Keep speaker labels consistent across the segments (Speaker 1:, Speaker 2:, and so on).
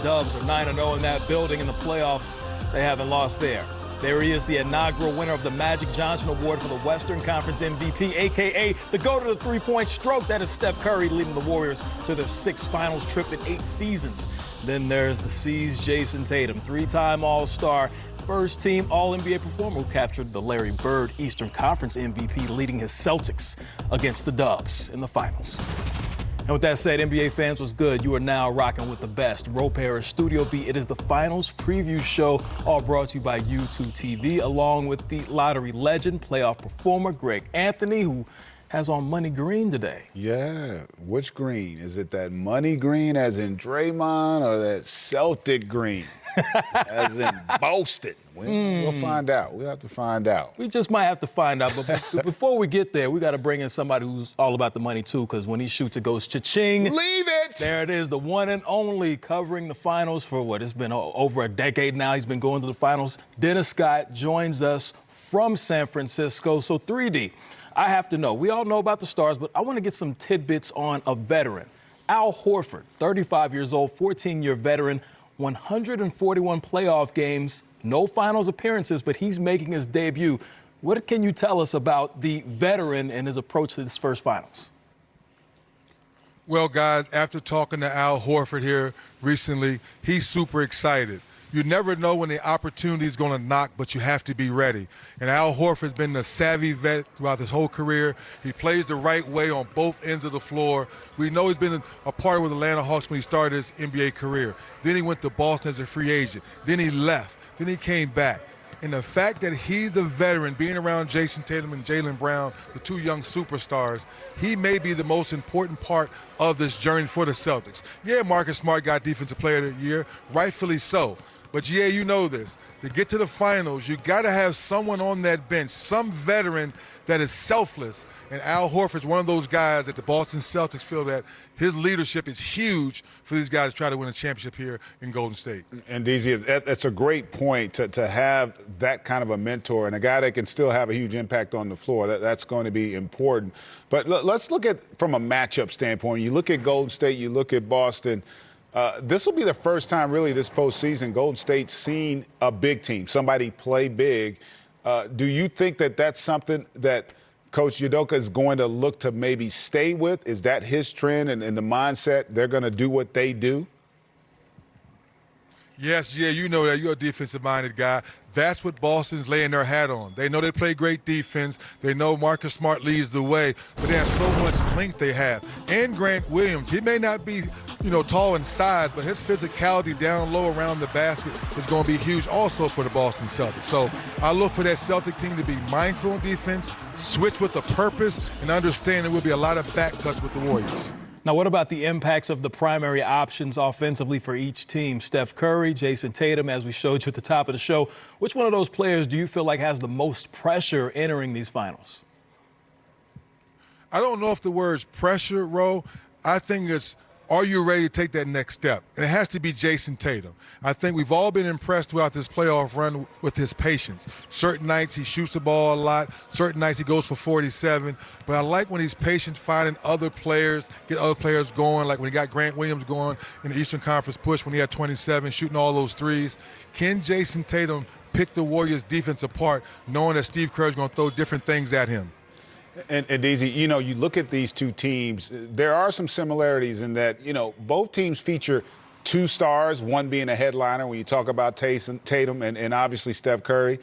Speaker 1: Dubs are 9-0 in that building. In the playoffs, they haven't lost there. There he is, the inaugural winner of the Magic Johnson Award for the Western Conference MVP, a.k.a. the GOAT of the three-point stroke. That is Steph Curry leading the Warriors to their 6th finals trip in 8 seasons. Then there's the C's Jason Tatum, 3-time All-Star, first-team All-NBA performer who captured the Larry Bird Eastern Conference MVP, leading his Celtics against the Dubs in the finals. And with that said, NBA fans, what's good? You are now rocking with the best. Rope Harris Studio B. It is the finals preview show, all brought to you by YouTube TV, along with the lottery legend, playoff performer Greg Anthony, who has on money green today.
Speaker 2: Yeah, which green? Is it that money green as in Draymond or that Celtic green as in Boston? We'll find out. We'll have to find out.
Speaker 1: We just might have to find out. But before we get there, we got to bring in somebody who's all about the money, too, because when he shoots, it goes cha-ching.
Speaker 2: Leave it!
Speaker 1: There it is, the one and only, covering the finals for what? It's been over a decade now. He's been going to the finals. Dennis Scott joins us from San Francisco. So 3D, I have to know. We all know about the stars, but I want to get some tidbits on a veteran. Al Horford, 35 years old, 14-year veteran, 141 playoff games, no finals appearances, but he's making his debut. What can you tell us about the veteran and his approach to this first finals?
Speaker 3: Well, guys, after talking to Al Horford here recently, he's super excited. You never know when the opportunity is going to knock, but you have to be ready. And Al Horford's been a savvy vet throughout his whole career. He plays the right way on both ends of the floor. We know he's been a part with the Atlanta Hawks when he started his NBA career. Then he went to Boston as a free agent. Then he left. Then he came back. And the fact that he's the veteran, being around Jason Tatum and Jaylen Brown, the 2 young superstars, he may be the most important part of this journey for the Celtics. Yeah, Marcus Smart got Defensive Player of the Year, rightfully so. But, yeah, you know this. To get to the finals, you got to have someone on that bench, some veteran that is selfless. And Al Horford's one of those guys that the Boston Celtics feel that his leadership is huge for these guys to try to win a championship here in Golden State.
Speaker 2: And, DZ, that's a great point to have that kind of a mentor and a guy that can still have a huge impact on the floor. That's going to be important. But let's look at from a matchup standpoint. You look at Golden State, you look at Boston. This will be the first time, really, this postseason Golden State's seen a big team, somebody play big. Do you think that that's something that Coach Udoka is going to look to maybe stay with? Is that his trend and the mindset they're going to do what they do?
Speaker 3: Yes, yeah, you know that. You're a defensive-minded guy. That's what Boston's laying their hat on. They know they play great defense. They know Marcus Smart leads the way, but they have so much length they have. And Grant Williams, he may not be, tall in size, but his physicality down low around the basket is going to be huge also for the Boston Celtics. So I look for that Celtic team to be mindful in defense, switch with a purpose, and understand there will be a lot of back cuts with the Warriors.
Speaker 1: Now, what about the impacts of the primary options offensively for each team? Steph Curry, Jason Tatum, as we showed you at the top of the show. Which one of those players do you feel like has the most pressure entering these finals?
Speaker 3: I don't know if the word's pressure, Ro. I think it's, are you ready to take that next step? And it has to be Jason Tatum. I think we've all been impressed throughout this playoff run with his patience. Certain nights he shoots the ball a lot. Certain nights he goes for 47. But I like when he's patient, finding other players, get other players going, like when he got Grant Williams going in the Eastern Conference push when he had 27, shooting all those threes. Can Jason Tatum pick the Warriors' defense apart, knowing that Steve Kerr's going to throw different things at him?
Speaker 2: And Daisy, you look at these two teams, there are some similarities in that, both teams feature 2 stars, one being a headliner when you talk about Tatum and obviously Steph Curry.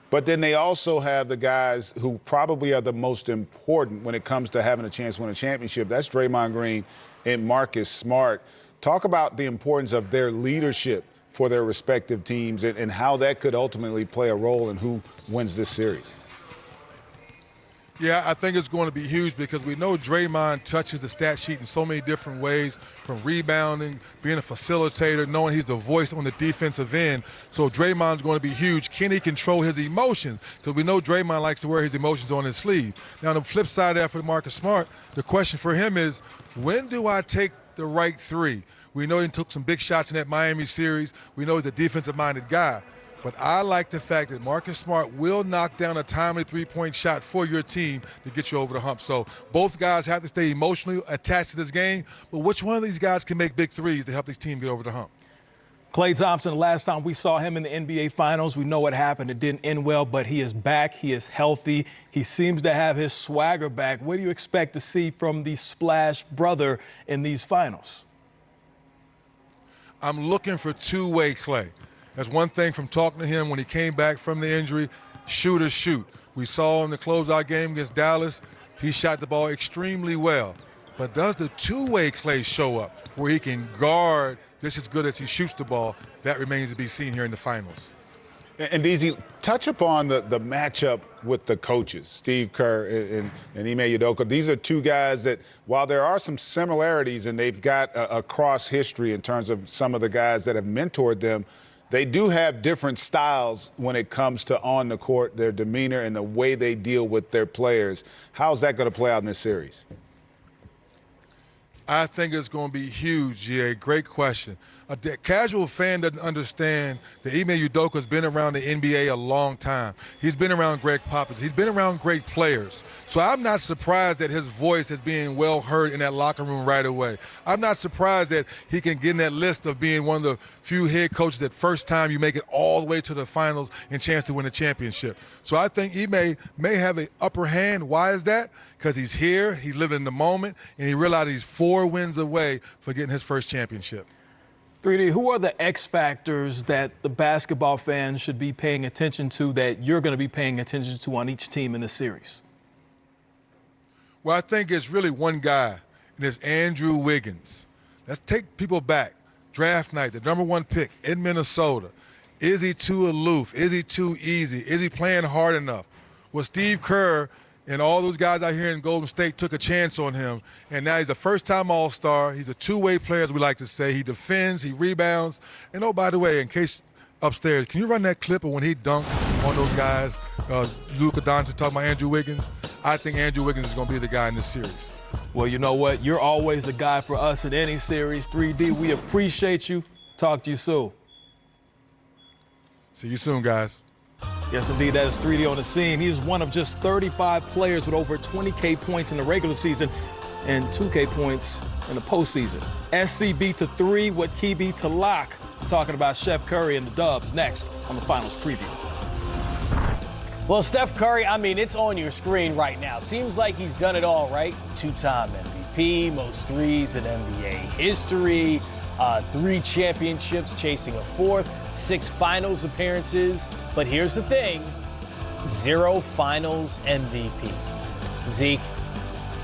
Speaker 2: But then they also have the guys who probably are the most important when it comes to having a chance to win a championship. That's Draymond Green and Marcus Smart. Talk about the importance of their leadership for their respective teams and how that could ultimately play a role in who wins this series.
Speaker 3: Yeah, I think it's going to be huge because we know Draymond touches the stat sheet in so many different ways, from rebounding, being a facilitator, knowing he's the voice on the defensive end. So Draymond's going to be huge. Can he control his emotions? Because we know Draymond likes to wear his emotions on his sleeve. Now, on the flip side of that for Marcus Smart, the question for him is, when do I take the right three? We know he took some big shots in that Miami series. We know he's a defensive-minded guy. But I like the fact that Marcus Smart will knock down a timely three-point shot for your team to get you over the hump. So both guys have to stay emotionally attached to this game. But which one of these guys can make big threes to help this team get over the hump?
Speaker 1: Klay Thompson, the last time we saw him in the NBA Finals, we know what happened. It didn't end well, but he is back. He is healthy. He seems to have his swagger back. What do you expect to see from the Splash brother in these finals?
Speaker 3: I'm looking for two-way Klay. That's one thing from talking to him when he came back from the injury, shoot or shoot. We saw in the closeout game against Dallas, he shot the ball extremely well. But does the two-way Klay show up where he can guard just as good as he shoots the ball? That remains to be seen here in the finals.
Speaker 2: And DZ, touch upon the matchup with the coaches, Steve Kerr and Ime Udoka. These are two guys that, while there are some similarities and they've got a cross history in terms of some of the guys that have mentored them, they do have different styles when it comes to on the court, their demeanor and the way they deal with their players. How's that going to play out in this series?
Speaker 3: I think it's going to be huge, GA. Great question. A casual fan doesn't understand that Ime Udoka has been around the NBA a long time. He's been around Greg Popovich. He's been around great players. So I'm not surprised that his voice is being well heard in that locker room right away. I'm not surprised that he can get in that list of being one of the few head coaches that first time you make it all the way to the finals and chance to win a championship. So I think Ime may have an upper hand. Why is that? Because he's here, he's living in the moment, and he realized he's 4 wins away for getting his first championship.
Speaker 1: 3D, who are the X factors that the basketball fans should be paying attention to that you're going to be paying attention to on each team in this series?
Speaker 3: Well, I think it's really one guy, and it's Andrew Wiggins. Let's take people back. Draft night, the #1 pick in Minnesota. Is he too aloof? Is he too easy? Is he playing hard enough? Well, Steve Kerr and all those guys out here in Golden State took a chance on him, and now he's a first-time All-Star. He's a two-way player, as we like to say. He defends, he rebounds. And, oh, by the way, in case upstairs, can you run that clip of when he dunked on those guys? Luka Doncic talking about Andrew Wiggins. I think Andrew Wiggins is going to be the guy in this series.
Speaker 1: Well, you know what? You're always the guy for us in any series. 3D, we appreciate you. Talk to you soon.
Speaker 3: See you soon, guys.
Speaker 1: Yes, indeed, that is 3D on the scene. He is one of just 35 players with over 20K points in the regular season and 2K points in the postseason. SCB to 3, what key be to lock. Talking about Chef Curry and the Dubs next on the Finals Preview.
Speaker 4: Well, Steph Curry, I mean, it's on your screen right now. Seems like he's done it all, right? 2-time MVP, most threes in NBA history, 3 championships, chasing a 4th, 6 finals appearances. But here's the thing, 0 finals MVP. Zeke,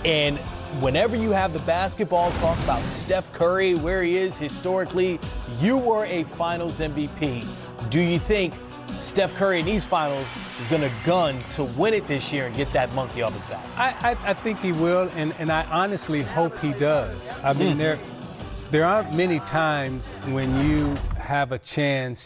Speaker 4: and whenever you have the basketball talk about Steph Curry, where he is historically, you were a finals MVP. Do you think Steph Curry in these finals is going to gun to win it this year and get that monkey off his back?
Speaker 5: I think he will, and I honestly hope he does. I mean, there aren't many times when you have a chance